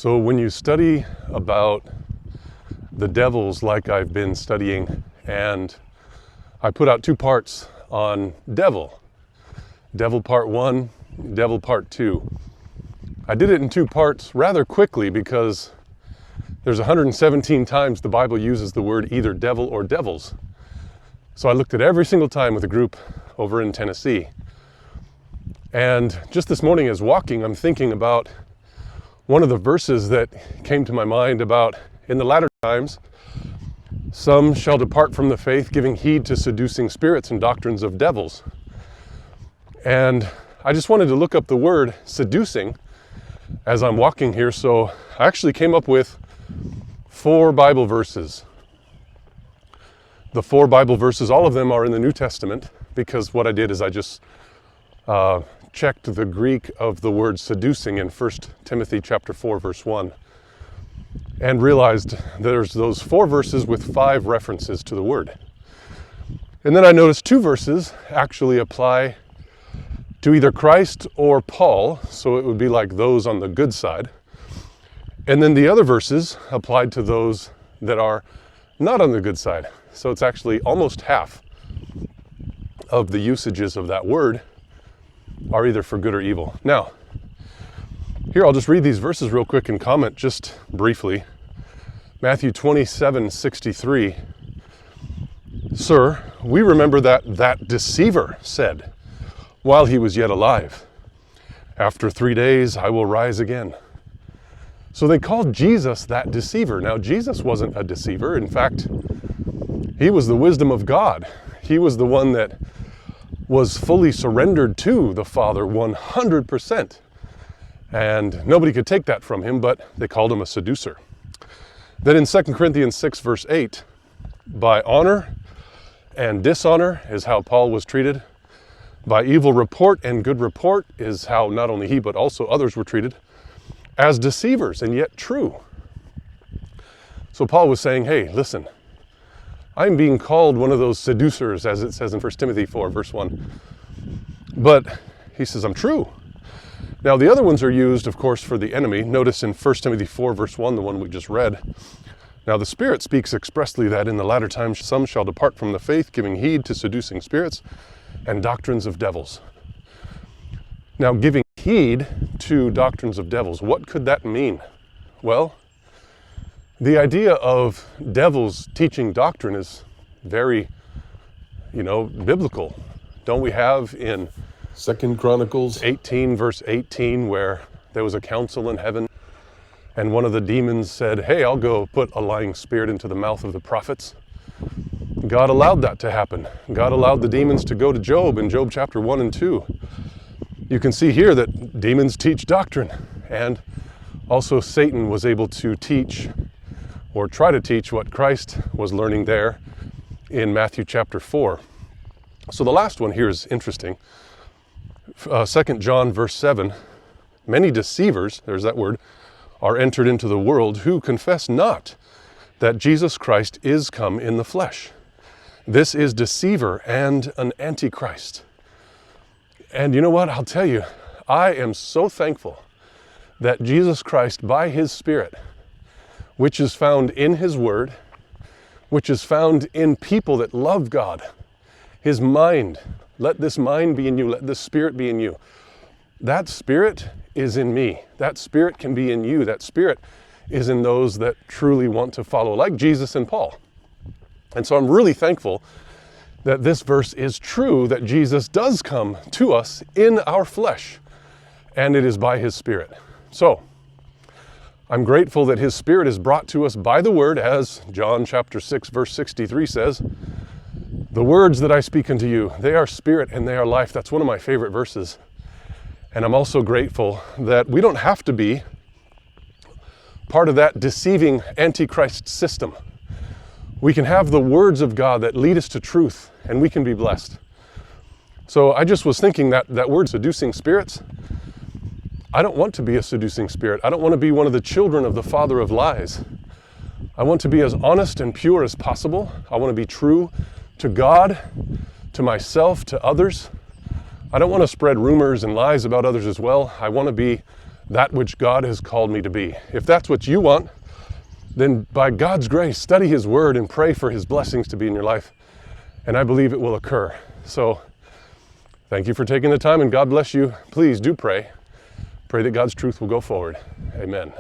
So when you study about the devils like I've been studying, and I put out 2 parts on devil part 1, devil part 2. I did it in 2 parts rather quickly because there's 117 times the Bible uses the word either devil or devils. So I looked at every single time with a group over in Tennessee. And just this morning as walking, I'm thinking about one of the verses that came to my mind about in the latter times, some shall depart from the faith, giving heed to seducing spirits and doctrines of devils. And I just wanted to look up the word seducing as I'm walking here. So I actually came up with 4 Bible verses. The 4 Bible verses, all of them are in the New Testament, because what I did is I just checked the Greek of the word seducing in 1 Timothy chapter 4, verse 1, and realized there's those 4 verses with 5 references to the word. And then I noticed 2 verses actually apply to either Christ or Paul, so it would be like those on the good side. And then the other verses applied to those that are not on the good side. So it's actually almost half of the usages of that word are either for good or evil. Now, here I'll just read these verses real quick and comment just briefly. Matthew 27:63. Sir, we remember that deceiver said, while he was yet alive, after 3 days I will rise again. So they called Jesus that deceiver. Now, Jesus wasn't a deceiver. In fact, he was the wisdom of God. He was the one that was fully surrendered to the Father 100%. And nobody could take that from him, but they called him a seducer. Then in 2 Corinthians 6, verse 8, by honor and dishonor is how Paul was treated. By evil report and good report is how not only he, but also others were treated as deceivers and yet true. So Paul was saying, hey, listen, I'm being called one of those seducers, as it says in 1 Timothy 4, verse 1. But he says, I'm true. Now, the other ones are used, of course, for the enemy. Notice in 1 Timothy 4, verse 1, the one we just read. Now, the Spirit speaks expressly that in the latter times some shall depart from the faith, giving heed to seducing spirits and doctrines of devils. Now, giving heed to doctrines of devils, what could that mean? Well, the idea of devils teaching doctrine is very, biblical. Don't we have in 2 Chronicles 18, verse 18, where there was a council in heaven, and one of the demons said, hey, I'll go put a lying spirit into the mouth of the prophets. God allowed that to happen. God allowed the demons to go to Job in Job chapter 1 and 2. You can see here that demons teach doctrine, and also Satan was able to teach or try to teach what Christ was learning there in Matthew chapter 4. So the last one here is interesting. 2 John verse 7, many deceivers, there's that word, are entered into the world who confess not that Jesus Christ is come in the flesh. This is deceiver and an antichrist. And you know what? I'll tell you, I am so thankful that Jesus Christ, by his Spirit, which is found in his word, which is found in people that love God, his mind, let this mind be in you, let this spirit be in you. That spirit is in me. That spirit can be in you. That spirit is in those that truly want to follow, like Jesus and Paul. And so I'm really thankful that this verse is true, that Jesus does come to us in our flesh, and it is by his Spirit. So I'm grateful that his Spirit is brought to us by the word, as John chapter 6, verse 63 says, the words that I speak unto you, they are spirit and they are life. That's one of my favorite verses. And I'm also grateful that we don't have to be part of that deceiving antichrist system. We can have the words of God that lead us to truth, and we can be blessed. So I just was thinking that word seducing spirits, I don't want to be a seducing spirit. I don't want to be one of the children of the father of lies. I want to be as honest and pure as possible. I want to be true to God, to myself, to others. I don't want to spread rumors and lies about others as well. I want to be that which God has called me to be. If that's what you want, then by God's grace, study His Word and pray for His blessings to be in your life. And I believe it will occur. So thank you for taking the time, and God bless you. Please do pray. Pray that God's truth will go forward. Amen.